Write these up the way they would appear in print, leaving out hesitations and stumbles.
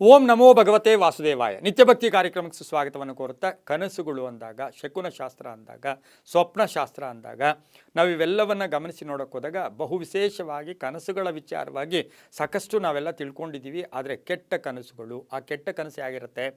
ಓಂ ನಮೋ ಭಗವತೆ ವಾಸುದೇವಾಯ. ನಿತ್ಯಭಕ್ತಿ ಕಾರ್ಯಕ್ರಮಕ್ಕೆ ಸುಸ್ವಾಗತವನ್ನು ಕೋರುತ್ತಾ, ಕನಸುಗಳು ಅಂದಾಗ, ಶಕುನಶಾಸ್ತ್ರ ಅಂದಾಗ, ಸ್ವಪ್ನಶಾಸ್ತ್ರ ಅಂದಾಗ ನಾವು ಇವೆಲ್ಲವನ್ನು ಗಮನಿಸಿ ನೋಡೋಕೆ ಹೋದಾಗ ಬಹು ವಿಶೇಷವಾಗಿ ಕನಸುಗಳ ವಿಚಾರವಾಗಿ ಸಾಕಷ್ಟು ನಾವೆಲ್ಲ ತಿಳ್ಕೊಂಡಿದ್ದೀವಿ. ಆದರೆ ಕೆಟ್ಟ ಕನಸುಗಳು, ಆ ಕೆಟ್ಟ ಕನಸು ಹೇಗಿರುತ್ತೆ?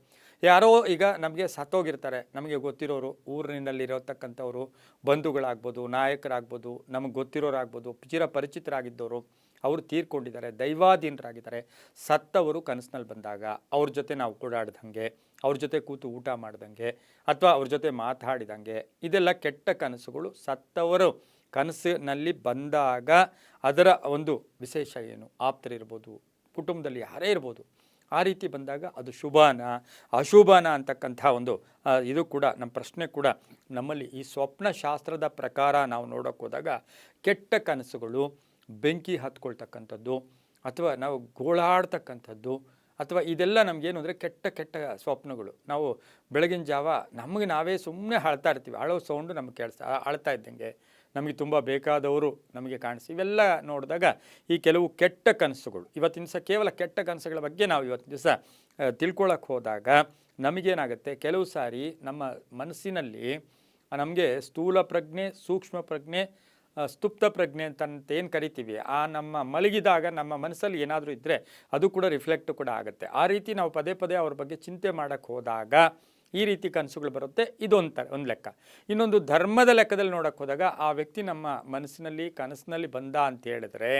ಯಾರೋ ಈಗ ನಮಗೆ ಸತ್ತೋಗಿರ್ತಾರೆ, ನಮಗೆ ಗೊತ್ತಿರೋರು, ಊರಿನಲ್ಲಿರತಕ್ಕಂಥವ್ರು, ಬಂಧುಗಳಾಗ್ಬೋದು, ನಾಯಕರಾಗ್ಬೋದು, ನಮಗೆ ಗೊತ್ತಿರೋರಾಗ್ಬೋದು, ಚಿರಪರಿಚಿತರಾಗಿದ್ದವರು, ಅವರು ತೀರ್ಕೊಂಡಿದ್ದಾರೆ, ದೈವಾಧೀನರಾಗಿದ್ದಾರೆ. ಸತ್ತವರು ಕನಸಿನಲ್ಲಿ ಬಂದಾಗ ಅವ್ರ ಜೊತೆ ನಾವು ಓಡಾಡ್ದಂಗೆ, ಅವ್ರ ಜೊತೆ ಕೂತು ಊಟ ಮಾಡ್ದಂಗೆ, ಅಥವಾ ಅವ್ರ ಜೊತೆ ಮಾತಾಡಿದಂಗೆ, ಇದೆಲ್ಲ ಕೆಟ್ಟ ಕನಸುಗಳು. ಸತ್ತವರು ಕನಸಿನಲ್ಲಿ ಬಂದಾಗ ಅದರ ಒಂದು ವಿಶೇಷ ಏನು? ಆಪ್ತರಿರ್ಬೋದು, ಕುಟುಂಬದಲ್ಲಿ ಯಾರೇ ಇರ್ಬೋದು, ಆ ರೀತಿ ಬಂದಾಗ ಅದು ಶುಭನ ಅಶುಭನ ಅಂತಕ್ಕಂಥ ಒಂದು ಇದು ಕೂಡ ನಮ್ಮ ಪ್ರಶ್ನೆ ಕೂಡ ನಮ್ಮಲ್ಲಿ ಈ ಸ್ವಪ್ನಶಾಸ್ತ್ರದ ಪ್ರಕಾರ ನಾವು ನೋಡೋಕೆ ಹೋದಾಗ ಕೆಟ್ಟ ಕನಸುಗಳು ಬೆಂಕಿ ಹತ್ಕೊಳ್ತಕ್ಕಂಥದ್ದು, ಅಥವಾ ನಾವು ಗೋಳಾಡ್ತಕ್ಕಂಥದ್ದು, ಅಥವಾ ಇದೆಲ್ಲ ನಮಗೇನು ಅಂದರೆ ಕೆಟ್ಟ ಕೆಟ್ಟ ಸ್ವಪ್ನಗಳು. ನಾವು ಬೆಳಗಿನ ಜಾವ ನಮಗೆ ನಾವೇ ಸುಮ್ಮನೆ ಅಳ್ತಾ ಇರ್ತೀವಿ, ಅಳೋ ಸೌಂಡು ನಮಗೆ ಅಳ್ತಾ ಇದ್ದಂಗೆ, ನಮಗೆ ತುಂಬ ಬೇಕಾದವರು ನಮಗೆ ಕಾಣಿಸಿ, ಇವೆಲ್ಲ ನೋಡಿದಾಗ ಈ ಕೆಲವು ಕೆಟ್ಟ ಕನಸುಗಳು. ಇವತ್ತಿನ ದಿವಸ ಕೇವಲ ಕೆಟ್ಟ ಕನಸುಗಳ ಬಗ್ಗೆ ನಾವು ಇವತ್ತಿನ ದಿವಸ ತಿಳ್ಕೊಳ್ಳೋಕೆ ಹೋದಾಗ ನಮಗೇನಾಗುತ್ತೆ, ಕೆಲವು ಸಾರಿ ನಮ್ಮ ಮನಸ್ಸಿನಲ್ಲಿ ನಮಗೆ ಸ್ಥೂಲ ಪ್ರಜ್ಞೆ, ಸೂಕ್ಷ್ಮ ಪ್ರಜ್ಞೆ, ಸ್ತುಪ್ತ ಪ್ರಜ್ಞೆ ಅಂತ ಏನು ಕರಿತೀವಿ, ಆ ನಮ್ಮ ಮಲಗಿದಾಗ ನಮ್ಮ ಮನಸ್ಸಲ್ಲಿ ಏನಾದರೂ ಇದ್ದರೆ ಅದು ಕೂಡ ರಿಫ್ಲೆಕ್ಟ್ ಕೂಡ ಆಗುತ್ತೆ. ಆ ರೀತಿ ನಾವು ಪದೇ ಪದೇ ಅವ್ರ ಬಗ್ಗೆ ಚಿಂತೆ ಮಾಡೋಕ್ಕೆ ಹೋದಾಗ ಈ ರೀತಿ ಕನಸುಗಳು ಬರುತ್ತೆ. ಒಂದು ಲೆಕ್ಕ. ಇನ್ನೊಂದು ಧರ್ಮದ ಲೆಕ್ಕದಲ್ಲಿ ನೋಡೋಕ್ಕೆ ಹೋದಾಗ ಆ ವ್ಯಕ್ತಿ ನಮ್ಮ ಮನಸ್ಸಿನಲ್ಲಿ ಕನಸಿನಲ್ಲಿ ಬಂದ ಅಂತ ಹೇಳಿದ್ರೆ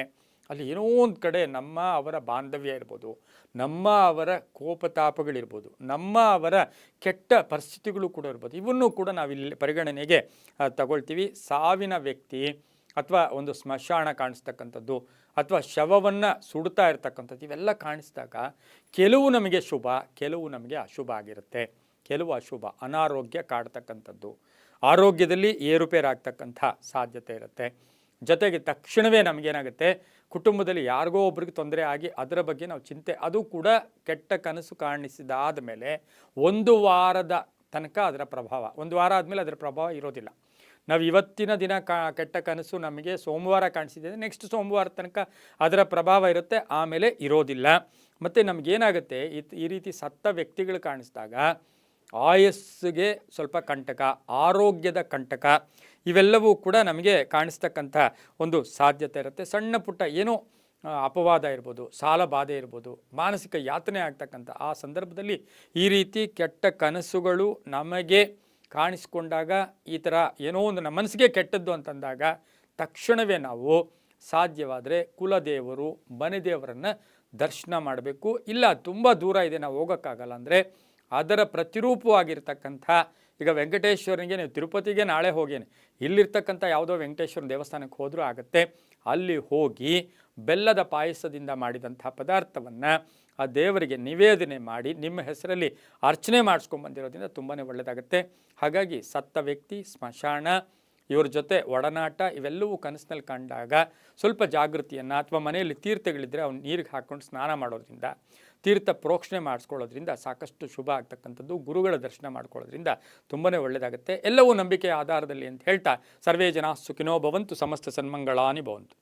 ಅಲ್ಲಿ ಏನೋ ಒಂದು ಕಡೆ ನಮ್ಮ ಅವರ ಬಾಂಧವ್ಯ ಇರ್ಬೋದು, ನಮ್ಮ ಅವರ ಕೋಪತಾಪಗಳಿರ್ಬೋದು, ನಮ್ಮ ಅವರ ಕೆಟ್ಟ ಪರಿಸ್ಥಿತಿಗಳು ಕೂಡ ಇರ್ಬೋದು. ಇವನ್ನು ಕೂಡ ನಾವಿಲ್ಲಿ ಪರಿಗಣನೆಗೆ ತಗೊಳ್ತೀವಿ. ಸಾವಿನ ವ್ಯಕ್ತಿ ಅಥವಾ ಒಂದು ಸ್ಮಶಾನ ಕಾಣಿಸ್ತಕ್ಕಂಥದ್ದು, ಅಥವಾ ಶವವನ್ನು ಸುಡ್ತಾ ಇರ್ತಕ್ಕಂಥದ್ದು, ಇವೆಲ್ಲ ಕಾಣಿಸಿದಾಗ ಕೆಲವು ನಮಗೆ ಶುಭ, ಕೆಲವು ನಮಗೆ ಅಶುಭ ಆಗಿರುತ್ತೆ. ಕೆಲವು ಅಶುಭ, ಅನಾರೋಗ್ಯ ಕಾಡ್ತಕ್ಕಂಥದ್ದು, ಆರೋಗ್ಯದಲ್ಲಿ ಏರುಪೇರಾಗ್ತಕ್ಕಂಥ ಸಾಧ್ಯತೆ ಇರುತ್ತೆ. ಜೊತೆಗೆ ತಕ್ಷಣವೇ ನಮಗೇನಾಗುತ್ತೆ, ಕುಟುಂಬದಲ್ಲಿ ಯಾರಿಗೋ ಒಬ್ರಿಗೆ ತೊಂದರೆ ಆಗಿ ಅದರ ಬಗ್ಗೆ ನಾವು ಚಿಂತೆ, ಅದು ಕೂಡ ಕೆಟ್ಟ ಕನಸು ಕಾಣಿಸಿದಾದ ಮೇಲೆ 1 ವಾರದ ತನಕ ಅದರ ಪ್ರಭಾವ, 1 ವಾರ ಆದಮೇಲೆ ಅದರ ಪ್ರಭಾವ ಇರೋದಿಲ್ಲ. ನಾವು ಇವತ್ತಿನ ದಿನ ಕೆಟ್ಟ ಕನಸು ನಮಗೆ ಸೋಮವಾರ ಕಾಣಿಸಿದೆ, ನೆಕ್ಸ್ಟ್ ಸೋಮವಾರ ತನಕ ಅದರ ಪ್ರಭಾವ ಇರುತ್ತೆ, ಆಮೇಲೆ ಇರೋದಿಲ್ಲ. ಮತ್ತು ನಮಗೇನಾಗುತ್ತೆ, ಈ ರೀತಿ ಸತ್ತ ವ್ಯಕ್ತಿಗಳು ಕಾಣಿಸಿದಾಗ ಆಯಸ್ಸಿಗೆ ಸ್ವಲ್ಪ ಕಂಟಕ, ಆರೋಗ್ಯದ ಕಂಟಕ, ಇವೆಲ್ಲವೂ ಕೂಡ ನಮಗೆ ಕಾಣಿಸ್ತಕ್ಕಂಥ ಒಂದು ಸಾಧ್ಯತೆ ಇರುತ್ತೆ. ಸಣ್ಣ ಪುಟ್ಟ ಏನೋ ಅಪವಾದ ಇರ್ಬೋದು, ಸಾಲ ಬಾಧೆ ಇರ್ಬೋದು, ಮಾನಸಿಕ ಯಾತನೆ ಆಗ್ತಕ್ಕಂಥ ಆ ಸಂದರ್ಭದಲ್ಲಿ ಈ ರೀತಿ ಕೆಟ್ಟ ಕನಸುಗಳು ನಮಗೆ ಕಾಣಿಸ್ಕೊಂಡಾಗ, ಈ ಥರ ಏನೋ ಒಂದು ನಮ್ಮ ಮನಸ್ಸಿಗೆ ಕೆಟ್ಟದ್ದು ಅಂತಂದಾಗ ತಕ್ಷಣವೇ ನಾವು ಸಾಧ್ಯವಾದರೆ ಕುಲದೇವರು, ಮನೆದೇವರನ್ನು ದರ್ಶನ ಮಾಡಬೇಕು. ಇಲ್ಲ ತುಂಬ ದೂರ ಇದೆ, ನಾವು ಹೋಗೋಕ್ಕಾಗಲ್ಲ ಅಂದರೆ ಅದರ ಪ್ರತಿರೂಪವಾಗಿರ್ತಕ್ಕಂಥ, ಈಗ ವೆಂಕಟೇಶ್ವರನಿಗೆ ನೀವು ತಿರುಪತಿಗೆ ನಾಳೆ ಹೋಗೇನೆ, ಇಲ್ಲಿರ್ತಕ್ಕಂಥ ಯಾವುದೋ ವೆಂಕಟೇಶ್ವರನ ದೇವಸ್ಥಾನಕ್ಕೆ ಹೋದರೂ ಆಗುತ್ತೆ. ಅಲ್ಲಿ ಹೋಗಿ ಬೆಲ್ಲದ ಪಾಯಸದಿಂದ ಮಾಡಿದಂಥ ಪದಾರ್ಥವನ್ನು ಆ ದೇವರಿಗೆ ನಿವೇದನೆ ಮಾಡಿ ನಿಮ್ಮ ಹೆಸರಲ್ಲಿ ಅರ್ಚನೆ ಮಾಡಿಸ್ಕೊಂಡ್ಬಂದಿರೋದ್ರಿಂದ ತುಂಬಾ ಒಳ್ಳೆಯದಾಗುತ್ತೆ. ಹಾಗಾಗಿ ಸತ್ತ ವ್ಯಕ್ತಿ, ಸ್ಮಶಾನ, ಇವ್ರ ಜೊತೆ ಒಡನಾಟ, ಇವೆಲ್ಲವೂ ಕನಸಿನಲ್ಲಿ ಕಂಡಾಗ ಸ್ವಲ್ಪ ಜಾಗೃತಿಯನ್ನು, ಅಥವಾ ಮನೆಯಲ್ಲಿ ತೀರ್ಥಗಳಿದ್ದರೆ ಅವ್ನು ನೀರಿಗೆ ಹಾಕ್ಕೊಂಡು ಸ್ನಾನ ಮಾಡೋದ್ರಿಂದ, ತೀರ್ಥ ಪ್ರೋಕ್ಷಣೆ ಮಾಡಿಸ್ಕೊಳ್ಳೋದ್ರಿಂದ ಸಾಕಷ್ಟು ಶುಭ ಆಗ್ತಕ್ಕಂಥದ್ದು. ಗುರುಗಳ ದರ್ಶನ ಮಾಡ್ಕೊಳ್ಳೋದ್ರಿಂದ ತುಂಬಾ ಒಳ್ಳೆಯದಾಗುತ್ತೆ. ಎಲ್ಲವೂ ನಂಬಿಕೆಯ ಆಧಾರದಲ್ಲಿ ಅಂತ ಹೇಳ್ತಾ, ಸರ್ವೇ ಜನ ಸುಖಿನೋ ಭವಂತು, ಸಮಸ್ತ ಸನ್ಮಂಗಳಾನಿ ಭವಂತು.